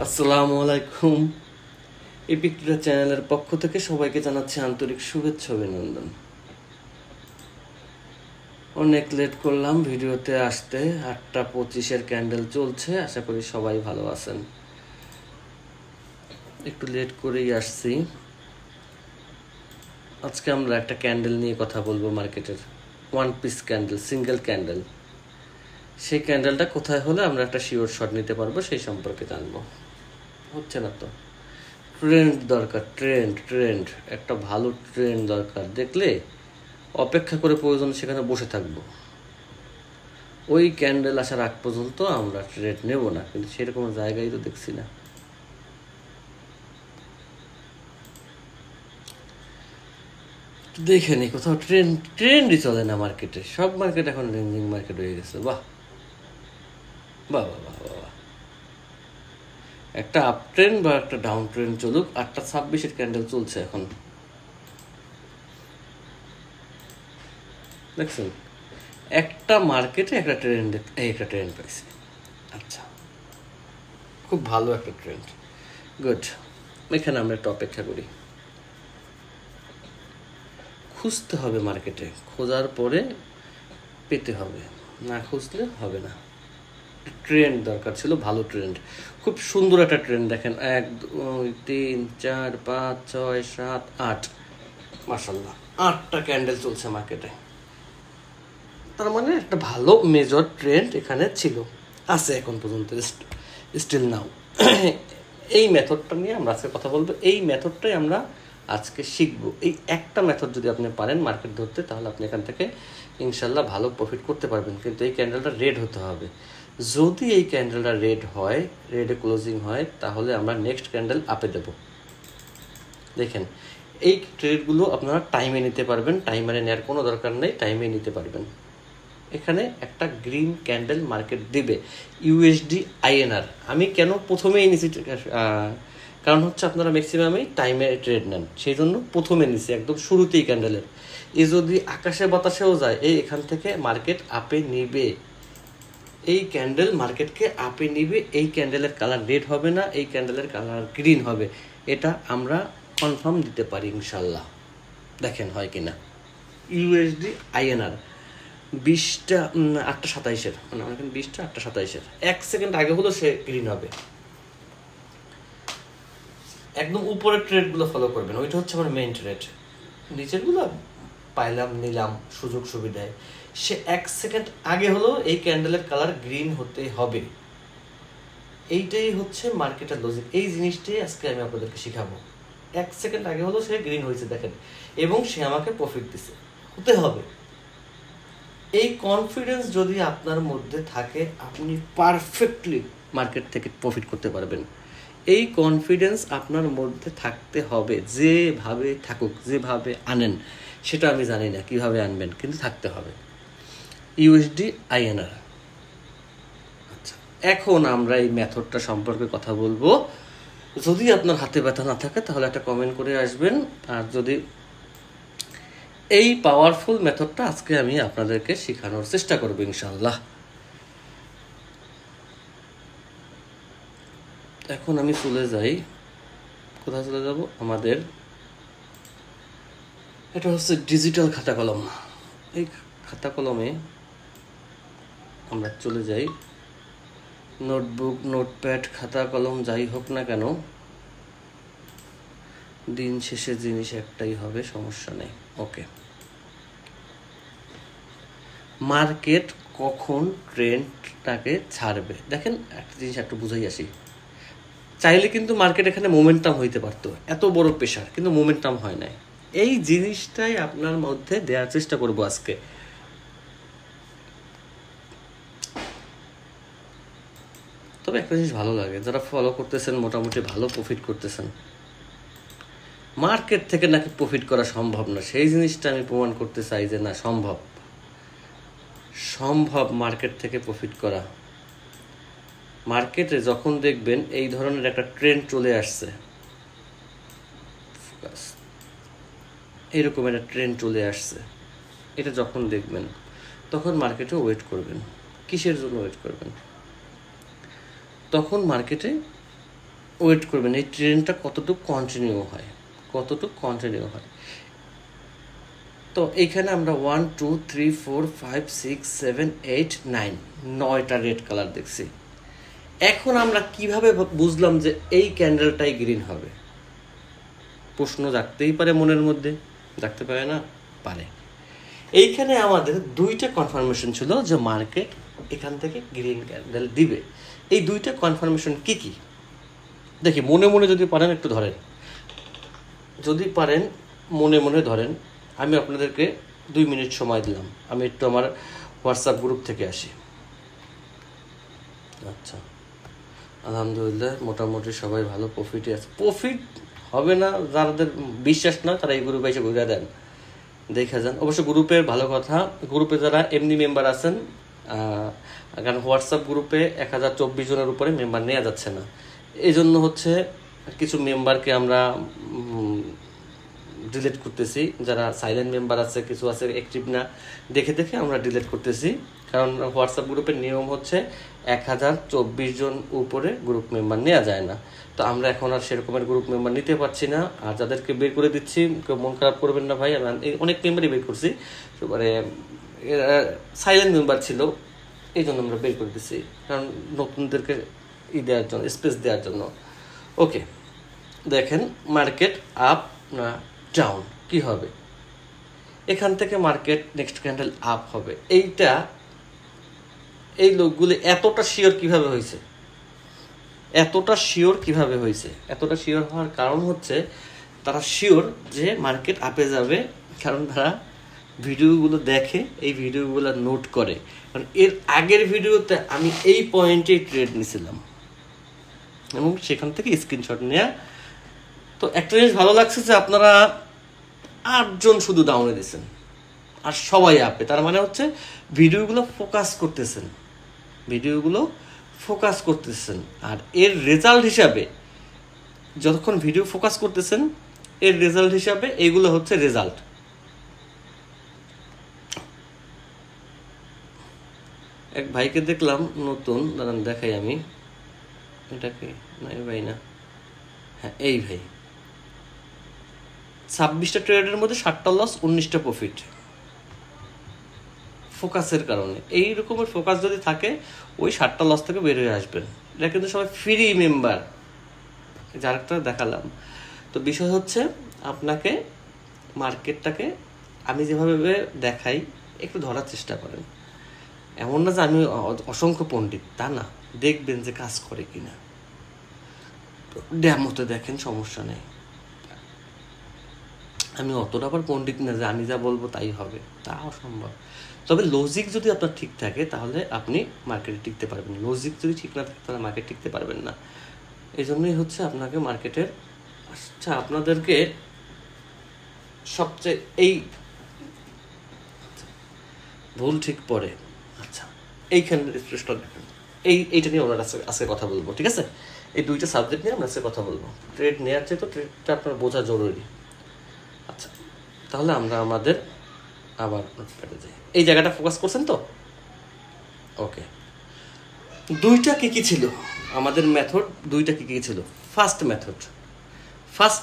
আসসালামু আলাইকুম। এপিকটা চ্যানেলের পক্ষ থেকে সবাইকে জানাচ্ছি আন্তরিক শুভেচ্ছা অভিনন্দন। অনেক লেট করলাম ভিডিওতে আসতে, 8:25-এর ক্যান্ডেল চলছে। আশা করি সবাই ভালো আছেন। একটু লেট করেই আসছি। আজকে আমরা একটা ক্যান্ডেল নিয়ে কথা বলবো, মার্কেটের one piece candle, single candle. সেই ক্যান্ডেলটা কোথায় হলে আমরা একটা শিওর শট নিতে পারবো সেই সম্পর্কে জানবো। হচ্ছে না তো, ট্রেন্ড দরকার, ট্রেন্ড একটা ভালো ট্রেন্ড দরকার। দেখলে অপেক্ষা করে প্রয়োজন সেখানে বসে থাকবো, ওই ক্যান্ডেল আসার আগ পর্যন্ত আমরা ট্রেড নেব না, কিন্তু সেরকম জায়গায় তো দেখছি না। দেখে নি কোথাও ট্রেন্ডই চলে না মার্কেটে। সব মার্কেট এখন রেঞ্জিং মার্কেট হয়ে গেছে। বাহ বাহ বাহ বাহ বাহ, একটা আপ ট্রেন্ড বা একটা ডাউন ট্রেন্ড চলুক। 8:26-এর ক্যান্ডেল চলছে এখন, দেখছেন? একটা মার্কেটে একটা ট্রেন্ড পাইছে। আচ্ছা, খুব ভালো একটা ট্রেন্ড, গুড। এখানে আমরা একটু অপেক্ষা করি। খুঁজতে হবে মার্কেটে, খোঁজার পরে পেতে হবে, না খুঁজলে হবে না। ট্রেন্ড দরকার ছিল, ভালো ট্রেন্ড, খুব সুন্দর একটা ট্রেন্ড। দেখেন 1 2 3 4 5 6 7 8, মাশাআল্লাহ 8টা ক্যান্ডেল চলছে মার্কেটে। তার মানে একটা ভালো মেজর ট্রেন্ড এখানে ছিল, আছে এখন পর্যন্ত, স্টিল নাও। এই মেথডটা নিয়ে আমরা আজকে কথা বলবো। এই মেথডটাই আমরা আজকে শিখবো। এই একটা মেথড যদি আপনি পারেন মার্কেট ধরতে, তাহলে আপনি এখান থেকে ইনশাল্লাহ ভালো প্রফিট করতে পারবেন। কিন্তু এই ক্যান্ডেলটা রেড হতে হবে। যদি এই ক্যান্ডেলটা রেড হয়, রেডে ক্লোজিং হয়, তাহলে আমরা নেক্সট ক্যান্ডেল আপে দেব। দেখেন, এই ট্রেডগুলো আপনারা টাইমে নিতে পারবেন, টাইমারে নেওয়ার কোনো দরকার নেই, টাইমে নিতে পারবেন। এখানে একটা গ্রিন ক্যান্ডেল মার্কেট দিবে, ইউএসডি আইএনআর। আমি কেন প্রথমেই নিছি, কারণ হচ্ছে আপনারা ম্যাক্সিমামই টাইমে ট্রেড নেন, সেই জন্য প্রথমে নিছি, একদম শুরুতেই ক্যান্ডেলের। এই যদি আকাশে বাতাসেও যায়, এখান থেকে মার্কেট আপে নিবে। এই ক্যান্ডেল মার্কেটকে আপে নিবে। এই ক্যান্ডেলের কালার রেড হবে না, এই ক্যান্ডেলের কালার গ্রিন হবে। এটা আমরা কনফার্ম দিতে পারি ইনশাল্লাহ। দেখেন হয় কিনা। ইউএসডি আইএনআর 20টা 8:27-এর, মানে আমার এখানে 20টা 8:27-এর 1 সেকেন্ড আগে হলো সে গ্রিন হবে। একদম উপরের ট্রেডগুলো ফলো করবেন, ওইটা হচ্ছে আমার মেইন ট্রেড। নিচেরগুলো পাইলাম, নিলাম সুযোগ সুবিধায়। সে 1 সেকেন্ড আগে হলো এই ক্যান্ডেলের কালার গ্রিন হতে হবে। এইটাই হচ্ছে মার্কেটের লজিক। এই জিনিসটাই আজকে আমি আপনাদেরকে শিখাবো। 1 সেকেন্ড আগে হলো সে গ্রিন হয়েছে, দেখেন, এবং সে আমাকে প্রফিট দিছে, হতে হবে। এই কনফিডেন্স যদি আপনার মধ্যে থাকে, আপনি পারফেক্টলি মার্কেট থেকে প্রফিট করতে পারবেন। এই কনফিডেন্স আপনার মধ্যে থাকতে হবে। যেভাবে থাকুক, যেভাবে আনেন সেটা আমি জানি না কিভাবে আনবেন, কিন্তু থাকতে হবে। USD INR. আচ্ছা, এখন আমরা এই মেথডটা সম্পর্কে কথা বলবো। যদি আপনার হাতে ব্যথা না থাকে তাহলে একটা কমেন্ট করে আসবেন। আর যদি এই পাওয়ারফুল মেথডটা আজকে আমি আপনাদেরকে শেখানোর চেষ্টা করবো ইনশাল্লাহ। এখন আমি চলে যাই, কোথায় চলে যাব? আমাদের এটা হচ্ছে ডিজিটাল খাতা কলম। এই খাতা কলমে আমরা চলে যাই। নোটবুক, নোটপ্যাড, খাতা কলম যাই হোক না কেন, দিন শেষে জিনিস একটাই হবে, সমস্যা নেই। ওকে, মার্কেট কখন ট্রেন্ডটাকে ছাড়বে? দেখেন, একটা জিনিস একটু বুঝাই আসি। চাইলে কিন্তু মার্কেট এখানে মোমেন্টাম হইতে পারতো, এত বড় প্রেশার, কিন্তু মোমেন্টাম হয় নাই। এই জিনিসটাই আপনার মধ্যে দেওয়ার চেষ্টা করব আজকে। তবে একটা জিনিস ভালো লাগে, যারা ফলো করতেছেন মোটামুটি ভালো প্রফিট করতেছেন। মার্কেট থেকে নাকি প্রফিট করা সম্ভব না, সেই জিনিসটা আমি প্রমাণ করতে চাই যে না, সম্ভব। মার্কেট থেকে প্রফিট করা। মার্কেটে যখন দেখবেন এই ধরনের একটা ট্রেন্ড চলে আসছে, এইরকম একটা ট্রেন্ড চলে আসছে, এটা যখন দেখবেন তখন মার্কেটে ওয়েট করবেন। কিসের জন্য ওয়েট করবেন? তখন মার্কেটে ওয়েট করবেন এই ট্রেনটা কতটুকু কন্টিনিউ হয়। তো এইখানে আমরা 1 2 3 4 5 6 7 8 9 9টা রেড কালার দেখছি। এখন আমরা কিভাবে বুঝলাম যে এই ক্যান্ডেলটাই গ্রিন হবে? প্রশ্ন জাগতেই পারে মনের মধ্যে, জাগতে পারে না? পারে। এইখানে আমাদের দুইটা কনফার্মেশন ছিল যে মার্কেট এখান থেকে গ্রিন ক্যান্ডেল দিবে। এই দুইটা কনফার্মেশন কি কি দেখি, মনে মনে যদি পারেন একটু ধরেন, যদি পারেন মনে মনে ধরেন। আমি আপনাদেরকে 2 মিনিট সময় দিলাম, আমি একটু আমার হোয়াটসঅ্যাপ গ্রুপ থেকে আসি। আচ্ছা, আলহামদুলিল্লাহ মোটামুটি সবাই ভালো প্রফিটে আছে। প্রফিট হবে না, যাদের বিশ্বাস না তারা এই গ্রুপে এসে ঘুরে দেন, দেখে যান। অবশ্য গ্রুপের ভালো কথা, গ্রুপে যারা এমনি মেম্বার আছেন, কারণ হোয়াটসঅ্যাপ গ্রুপে 1024 জনের উপরে মেম্বার নেওয়া যাচ্ছে না, এই জন্য হচ্ছে কিছু মেম্বারকে আমরা ডিলিট করতেছি। যারা সাইলেন্ট মেম্বার আছে, কিছু আছে অ্যাক্টিভ না, দেখে দেখে আমরা ডিলিট করতেছি। কারণ হোয়াটসঅ্যাপ গ্রুপের নিয়ম হচ্ছে 1024 জন উপরে গ্রুপ মেম্বার নেওয়া যায় না। তো আমরা এখন আর সেরকমের গ্রুপ মেম্বার নিতে পারছি না। আর যাদেরকে বের করে দিচ্ছি, কেউ মন খারাপ করবেন না ভাই, আমি অনেক মেম্বারই বের করছি, মানে সাইলেন্ট মেম্বার ছিল, এই জন্য আমরা বের করে দিচ্ছি, কারণ নতুনদেরকে দেওয়ার জন্য, স্পেস দেওয়ার জন্য। ওকে, দেখেন মার্কেট আপ না ডাউন কি হবে? এখান থেকে মার্কেট নেক্সট ক্যান্ডেল আপ হবে। এই লোকগুলি এতটা শিওর কিভাবে হয়েছে? এতটা শিওর হওয়ার কারণ হচ্ছে তারা শিওর যে মার্কেট আপে যাবে, কারণ তারা ভিডিওগুলো দেখে, এই ভিডিওগুলো নোট করে। কারণ এর আগের ভিডিওতে আমি এই পয়েন্টেই ট্রেড নিয়েছিলাম এবং সেখান থেকে স্ক্রিনশট নেওয়া। তো একটা জিনিস ভালো লাগছে যে আপনারা 8 জন শুধু ডাউনে দিচ্ছেন আর সবাই আপে, তার মানে হচ্ছে ভিডিওগুলো ফোকাস করতেছেন। আর এর রেজাল্ট হিসাবে, যতক্ষণ ভিডিও ফোকাস করতেছেন, এর রেজাল্ট হিসাবে এইগুলো হচ্ছে রেজাল্ট। এক ভাইকে দেখলাম নতুন, দাঁড়ান দেখাই আমি, এটাকে না এই ভাই না, হ্যাঁ এই ভাই, 26টা ট্রেডের মধ্যে 7টা লস, 19টা প্রফিট। ফোকাসের কারণে। এই রকমের ফোকাস যদি থাকে, ওই 7টা লস থেকে বের হয়ে আসবেন। এটা কিন্তু সবাই ফ্রি মেম্বার, যারটা দেখালাম। তো বিষয় হচ্ছে আপনাকে মার্কেটটাকে আমি যেভাবে দেখাই একটু ধরার চেষ্টা করেন। এমন না যে আমি অসংখ্য পণ্ডিত, তা না, দেখবেন যে কাজ করে কিনা, ড্যামোতে দেখেন, সমস্যা নেই। আমি অতটা আবার পণ্ডিত না যে আমি যা বলবো তাই হবে, তা অসম্ভব। তবে লজিক যদি আপনার ঠিক থাকে তাহলে আপনি মার্কেটে টিকতে পারবেন, লজিক যদি ঠিক না থাকে তাহলে মার্কেট টিকতে পারবেন না। এই জন্যই হচ্ছে আপনাকে মার্কেটের, আচ্ছা আপনাদেরকে সবচেয়ে এই ভুল ঠিক পড়ে, আচ্ছা এইখানে রিফ্রেশটা দেখেন, এইটা নিয়ে আমরা আজকে কথা বলবো, ঠিক আছে? এই দুইটা সাবজেক্ট নিয়ে আমরা আজকে কথা বলবো। ট্রেড নেওয়ার চেয়ে তো ট্রেডটা আপনার বোঝা জরুরি। আচ্ছা, তাহলে আমরা আমাদের আবার নোটপ্যাডে যাই। এই জায়গাটা ফোকাস করছেন তো? ওকে, দুইটা কি ছিল আমাদের মেথড? দুইটা কি ছিল? ফার্স্ট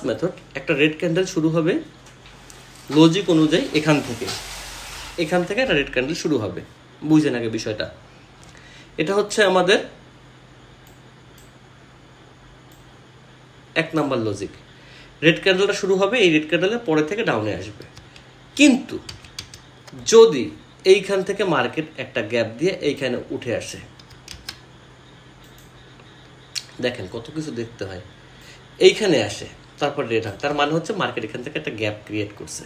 মেথড, একটা রেড ক্যান্ডেল শুরু হবে লজিক অনুযায়ী, এখান থেকে একটা রেড ক্যান্ডেল শুরু হবে। বুঝেন আগে বিষয়টা। এটা হচ্ছে আমাদের 1 নাম্বার লজিক। রেড ক্যান্ডেলটা শুরু হবে, এই রেড ক্যান্ডেলের পরে থেকে ডাউনে আসবে। কিন্তু যদি এইখান থেকে মার্কেট একটা গ্যাপ দিয়ে এইখানে উঠে আসে, দেখেন কত কিছু দেখতে হয়, এইখানে আসে তারপর রেড হয়, তার মানে হচ্ছে মার্কেট এখান থেকে একটা গ্যাপ ক্রিয়েট করছে।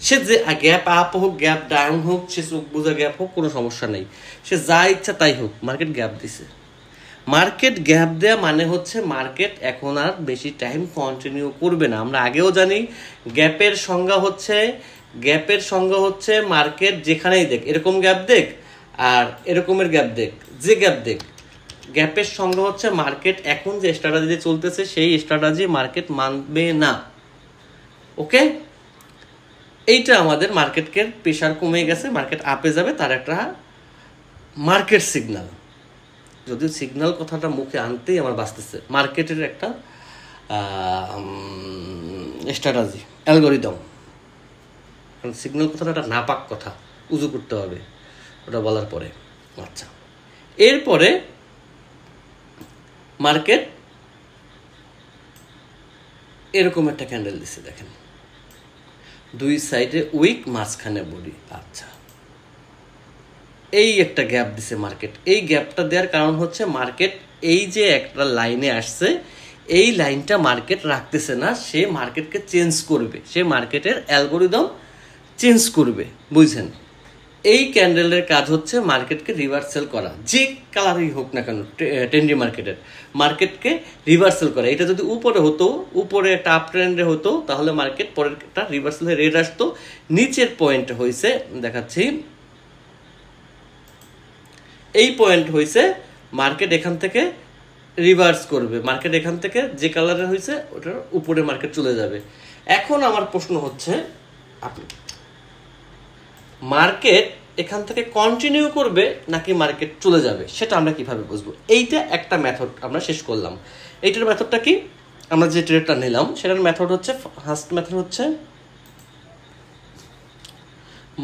সে যে গ্যাপ আপ হোক, গ্যাপ ডাউন হোক, সে চোখ বোঝা গ্যাপ হোক, কোনো সমস্যা নেই, সে যা ইচ্ছা তাই হোক, মার্কেট গ্যাপ দিছে। মার্কেট গ্যাপ দেওয়া মানে হচ্ছে মার্কেট এখন আর বেশি টাইম কন্টিনিউ করবে না। আমরা আগেও জানি গ্যাপের সংজ্ঞা হচ্ছে মার্কেট যেখানেই দেখ, এরকম গ্যাপ দেখ আর এরকমের গ্যাপ দেখ, যে গ্যাপ দেখ, গ্যাপের সংজ্ঞা হচ্ছে মার্কেট এখন যে স্ট্র্যাটেজি চলতেছে সেই স্ট্র্যাটেজি মার্কেট মানবে না। ওকে, এইটা আমাদের মার্কেটকে প্রেশার কমে গেছে, মার্কেট আপে যাবে, তার একটা মার্কেট সিগন্যাল। যদি সিগন্যাল কথাটা মুখে আনতেই আমার বাঁচতেছে, মার্কেটের একটা স্ট্র্যাটাজি, অ্যালগোরিদম। কারণ সিগন্যাল কথাটা একটা নাপাক কথা, উজু করতে হবে ওটা বলার পরে। আচ্ছা, এরপরে মার্কেট এরকম একটা ক্যান্ডেল দিচ্ছে, দেখেন দুই সাইডে উইক, মাঝখানে বডি। আচ্ছা, এই একটা গ্যাপ দিছে মার্কেট। এই গ্যাপটা দেওয়ার কারণ হচ্ছে মার্কেট এই যে একটা লাইনে আসছে, এই লাইনটা মার্কেট রাখতেছে না, সে মার্কেটকে চেঞ্জ করবে, সে মার্কেটের অ্যালগোরিদম চেঞ্জ করবে, বুঝছেন? এই ক্যান্ডেলের কাজ হচ্ছে মার্কেটকে রিভার্সাল করা, যে কালারই হোক না কেন ট্রেন্ডি মার্কেটকে রিভার্সাল করা। এটা যদি উপরে হতো, উপরে একটা আপ ট্রেন্ডে হতো, তাহলে মার্কেট পরেরটা রিভার্সাল হয়ে রেড আসতো। নিচের পয়েন্ট হয়েছে, দেখাচ্ছি, এই পয়েন্ট হয়েছে মার্কেট এখান থেকে রিভার্স করবে, মার্কেট এখান থেকে যে কালারের হয়েছে ওটার উপরে মার্কেট চলে যাবে। এখন আমার প্রশ্ন হচ্ছে, আপনি মার্কেট এখান থেকে কন্টিনিউ করবে নাকি মার্কেট চলে যাবে, সেটা আমরা কিভাবে বুঝবো? এইটা একটা মেথড আমরা শেষ করলাম। এইটার মেথডটা কি? আমরা যে ট্রেডটা নিলাম সেটার মেথড হচ্ছে, ফার্স্ট মেথড হচ্ছে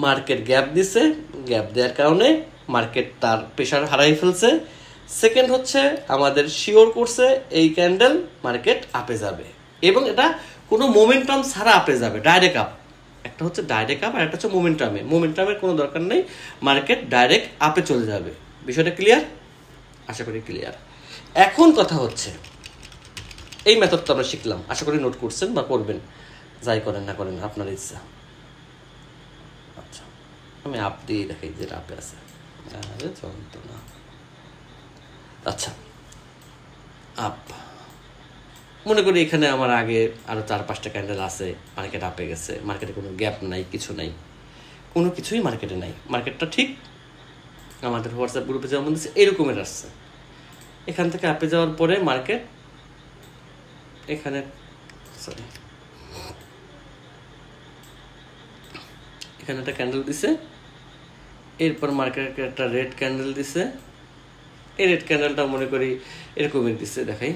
মার্কেট গ্যাপ দিছে, গ্যাপ দেওয়ার কারণে মার্কেট তার প্রেশার হারাই ফেলছে। সেকেন্ড হচ্ছে আমাদের শিওর করছে এই ক্যান্ডেল মার্কেট আপে যাবে, এবং এটা কোনো মোমেন্টাম ছাড়া আপে যাবে, ডাইরেক্ট আপ। একটা হচ্ছে ডাইরেক্ট আপ, আর একটা হচ্ছে মোমেন্টামের কোনো দরকার নেই, মার্কেট ডাইরেক্ট আপে চলে যাবে। বিষয়টা ক্লিয়ার? আশা করি ক্লিয়ার। এখন কথা হচ্ছে, এই মেথডটা আমরা শিখলাম, আশা করি নোট করছেন বা করবেন, যাই করেন না করেন আপনার ইচ্ছা। আচ্ছা, আমি আপ দিয়ে দেখাই যেটা আপে আছে। যন্ত্রণা। আচ্ছা, আপ মনে করি এখানে আমার আগে আরো 4-5টা ক্যান্ডেল আছে, মার্কেট আপে গেছে, মার্কেটে কোনো গ্যাপ নাই, কিছু নাই, কোনো কিছুই মার্কেটে নাই। মার্কেটটা ঠিক আমাদের হোয়াটসঅ্যাপ গ্রুপে যেমন দিচ্ছে এরকমের আসছে। এখান থেকে আপে যাওয়ার পরে মার্কেট এখানে, সরি, এখানে একটা ক্যান্ডেল দিছে, এরপর মার্কেট একটা রেড ক্যান্ডেল দিছে। এই রেড ক্যান্ডেলটা মনে করি এরকমই দিচ্ছে, দেখাই,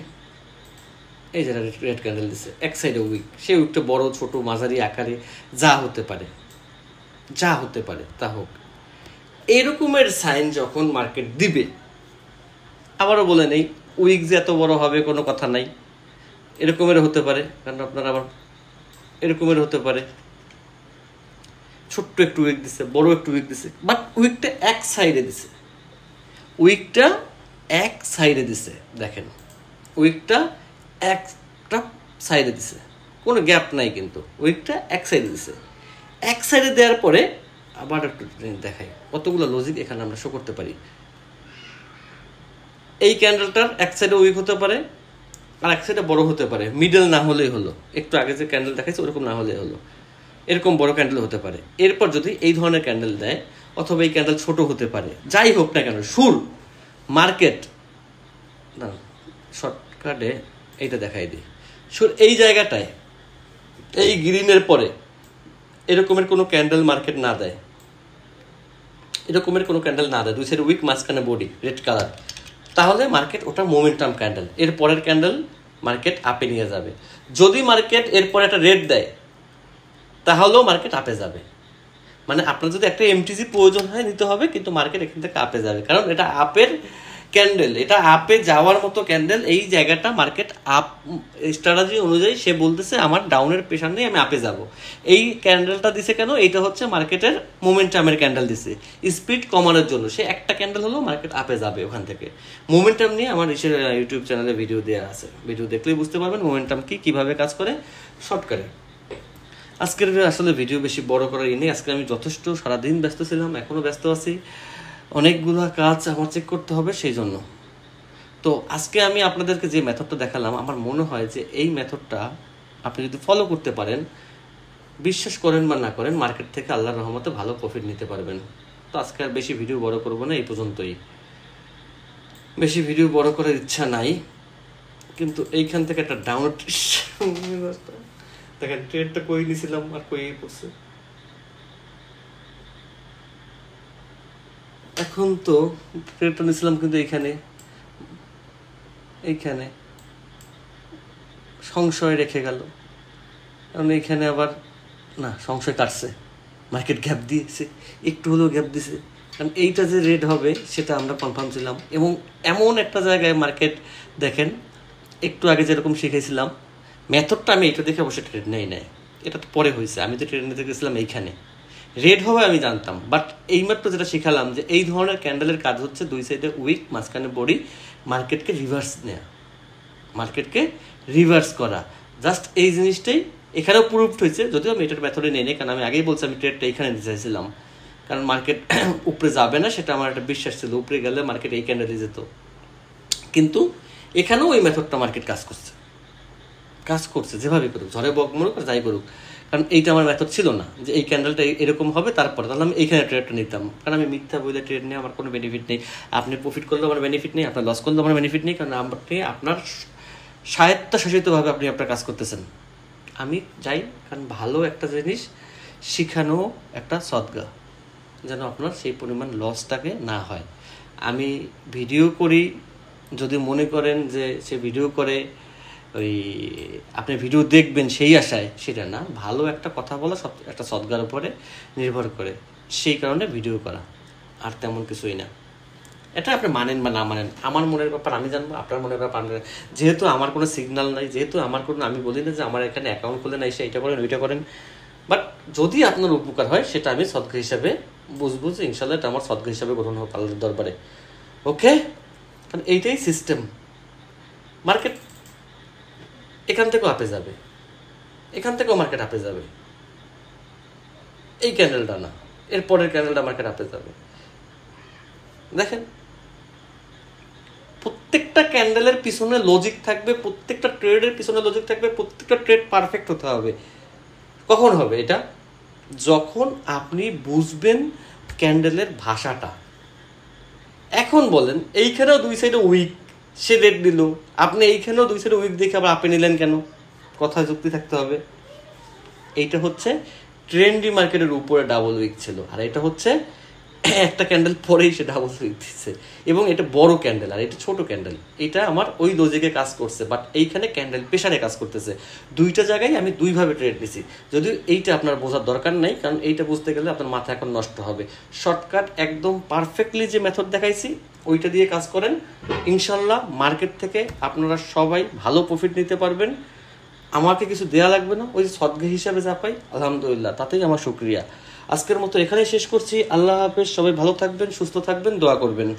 এই যে রেড ক্যান্ডেল দিচ্ছে, এক সাইডে উইক, সেই উইকটা বড় ছোট মাঝারি আকারে যা হতে পারে তা হোক। এরকমের সাইন যখন মার্কেট দিবে, আবারও বলে নেই উইক যে এত বড় হবে কোনো কথা নাই, এরকমের হতে পারে, কারণ আপনারা আবার এরকমের হতে পারে, ছোট্ট একটু উইক দিছে, বড় একটু উইক দিছে, বাট উইকটা এক সাইডে দিছে, দেখেন উইকটা একটা সাইডে দিছে, কোনো গ্যাপ নাই, কিন্তু উইকটা এক সাইডে দিছে। এক সাইডে দেওয়ার পরে আবার একটু দেখাই, কতগুলো লজিক এখানে আমরা শো করতে পারি। এই ক্যান্ডেলটার এক সাইডে উইক হতে পারে, আর এক সাইডে বড় হতে পারে, মিডল না হলেই হলো, একটু আগে যে ক্যান্ডেল দেখাইছে ওরকম না হলেই হলো, এরকম বড় ক্যান্ডেল হতে পারে। এরপর যদি এই ধরনের ক্যান্ডেল দেয়, অথবা এই ক্যান্ডেল ছোট হতে পারে, যাই হোক না কেন, মার্কেট না, শর্টকাটে এইটা দেখাই দিই, এই জায়গাটায় এই গ্রিনের পরে এরকমের কোনো ক্যান্ডেল মার্কেট না দেয়, দুই সাইড উইক, মাঝখানে বডি রেড কালার, তাহলে মার্কেট ওটা মোমেন্টাম ক্যান্ডেল, এর পরের ক্যান্ডেল মার্কেট আপে নিয়ে যাবে। যদি মার্কেট এরপরে একটা রেড দেয়, তাহলেও মার্কেট আপে যাবে। মানে আপনার যদি একটা এমটিজি প্রয়োজন হয় নিতে হবে, কিন্তু মার্কেট এখান থেকে আপে যাবে, কারণ এটা আপের ক্যান্ডেল, এটা আপে যাওয়ার মতো ক্যান্ডেল। এই জায়গাটা মার্কেট আপ স্ট্র্যাটেজি অনুযায়ী সে বলতেছে আমার ডাউনের প্রেশার নেই, আমি আপে যাব। এই ক্যান্ডেলটা দিছে কেন? এইটা হচ্ছে মার্কেটের মোমেন্টামের ক্যান্ডেল দিছে, স্পিড কমানোর জন্য। সে একটা ক্যান্ডেল হলো মার্কেট আপে যাবে ওখান থেকে। মোমেন্টাম নিয়ে আমার ইউটিউব চ্যানেলে ভিডিও দেওয়া আছে, ভিডিও দেখলেই বুঝতে পারবেন মোমেন্টাম কি, কিভাবে কাজ করে শর্টকাটে। আজকের আসলে ভিডিও বেশি বড় করার নেই, আজকে আমি যথেষ্ট সারাদিন ব্যস্ত ছিলাম, এখনও ব্যস্ত আছি, অনেকগুলো কাজ আমার চেক করতে হবে, সেই জন্য। তো আজকে আমি আপনাদেরকে যে মেথডটা দেখালাম, আমার মনে হয় যে এই মেথডটা আপনি যদি ফলো করতে পারেন, বিশ্বাস করেন বা না করেন, মার্কেট থেকে আল্লাহর রহমতে ভালো প্রফিট নিতে পারবেন। তো আজকে আর বেশি ভিডিও বড় করবো না, এই পর্যন্তই। বেশি ভিডিও বড় করার ইচ্ছা নাই, কিন্তু এইখান থেকে একটা ডাউন দেখেন ট্রেডটা কই নিয়েছিলাম আর কই পড়ছে। এখন তো ট্রেডটা নিয়েছিলাম কিন্তু এখানে, এইখানে সংশয় রেখে গেল, কারণ এইখানে আবার না সংশয় কাটছে, মার্কেট গ্যাপ দিয়েছে, একটু হলেও গ্যাপ দিছে, কারণ এইটা যে রেড হবে সেটা আমরা কনফার্ম ছিলাম। এবং এমন একটা জায়গায় মার্কেট দেখেন, একটু আগে যেরকম শিখেছিলাম মেথডটা, আমি এটা দেখে অবশ্যই ট্রেড নেই, এটা তো পরে হয়েছে। আমি তো ট্রেড নিতে গেছিলাম এইখানে, রেড হবে আমি জানতাম, বাট এইমাত্র যেটা শিখালাম যে এই ধরনের ক্যান্ডেলের কাজ হচ্ছে দুই সাইডে উইক, মাঝখানে বডি, মার্কেটকে রিভার্স নেওয়া, মার্কেটকে রিভার্স করা, জাস্ট এই জিনিসটাই এখানেও প্রুভড হয়েছে। যদিও আমি এটার মেথডে নিয়ে নিই, কারণ আমি আগেই বলছি আমি ট্রেডটা এখানে নিতে চাইছিলাম, কারণ মার্কেট উপরে যাবে না সেটা আমার একটা বিশ্বাস ছিল, উপরে গেলে মার্কেট এই ক্যান্ডেলে যেত। কিন্তু এখানেও ওই মেথডটা মার্কেট কাজ করছে যেভাবে করুক, ঝড়ে বক মরুক আর যাই করুক, কারণ এইটা আমার মেথড ছিল না যে এই ক্যান্ডেলটা এরকম হবে তারপরে, তাহলে আমি এইখানে ট্রেডটা নিতাম। কারণ আমি মিথ্যা বলে ট্রেড নিয়ে আমার কোনো বেনিফিট নেই। আপনি প্রফিট করলেও আমার বেনিফিট নেই, আপনার লস করলেও আমার বেনিফিট নেই, কারণ আপনি আপনার স্বায়ত্তশাসিতভাবে আপনি আপনার কাজ করতেছেন। আমি যাই, কারণ ভালো একটা জিনিস শিখানো একটা সদগা, যেন আপনার সেই পরিমাণ লসটাকে না হয়। আমি ভিডিও করি, যদি মনে করেন যে সে ভিডিও করে ওই আপনি ভিডিও দেখবেন সেই আশায়, সেটা না, ভালো একটা কথা বলা সব একটা সদগার উপরে নির্ভর করে, সেই কারণে ভিডিও করা, আর তেমন কিছুই না। এটা আপনি মানেন বা না মানেন, আমার মনের ব্যাপার আমি জানবো, আপনার মনের ব্যাপার আপনি, যেহেতু আমার কোনো সিগন্যাল নাই, যেহেতু আমার কোনো, আমি বলি না যে আমার এখানে অ্যাকাউন্ট খুলে না এসে এইটা করেন ওইটা করেন, বাট যদি আপনার উপকার হয় সেটা আমি সদগা হিসাবে বুঝবো যে ইনশাল্লাহ এটা আমার সদগা হিসাবে গ্রহণ হোক আল্লাহর দরবারে। ওকে, কারণ এইটাই সিস্টেম। মার্কেট এখান থেকেও আপে যাবে, এখান থেকেও মার্কেট আপে যাবে, এই ক্যান্ডেলটা না, এরপরের ক্যান্ডেলটা মার্কেট আপে যাবে। দেখেন প্রত্যেকটা ক্যান্ডেলের পিছনে লজিক থাকবে, প্রত্যেকটা ট্রেডের পিছনে লজিক থাকবে, প্রত্যেকটা ট্রেড পারফেক্ট হতে হবে। কখন হবে এটা? যখন আপনি বুঝবেন ক্যান্ডেলের ভাষাটা। এখন বলেন এইখানেও দুই সাইডে উইক, সে রেড দিল, আপনি এইখানেও দুই সাইডে উইক দেখে আবার আপে নিলেন কেন? কথায় যুক্তি থাকতে হবে। এইটা হচ্ছে ট্রেন্ডি মার্কেটের উপরে ডাবল উইক ছিল, আর এটা হচ্ছে একটা ক্যান্ডেল পরেই সে ডাবল উইক দিচ্ছে, এবং এটা বড় ক্যান্ডেল আর এটা ছোট ক্যান্ডেল। এটা আমার ওই লজিকে কাজ করছে, বাট এইখানে ক্যান্ডেল প্রেসারে কাজ করতেছে। দুইটা জায়গায় আমি দুইভাবে ট্রেড নিছি। যদিও এইটা আপনার বোঝার দরকার নাই, কারণ এইটা বুঝতে গেলে আপনার মাথা এখন নষ্ট হবে। শর্টকাট একদম পারফেক্টলি যে মেথড দেখাইছি ওইটা দিয়ে কাজ করেন, ইনশাল্লাহ মার্কেট থেকে আপনারা সবাই ভালো প্রফিট নিতে পারবেন। আমাকে কিছু দেয়া লাগবে না, ওই যে সদগা হিসাবে যা পাই আলহামদুলিল্লাহ, তাতেই আমার শুকরিয়া। আজকের মতো এখানেই শেষ করছি। আল্লাহ হাফেজ, সবাই ভালো থাকবেন, সুস্থ থাকবেন, দোয়া করবেন।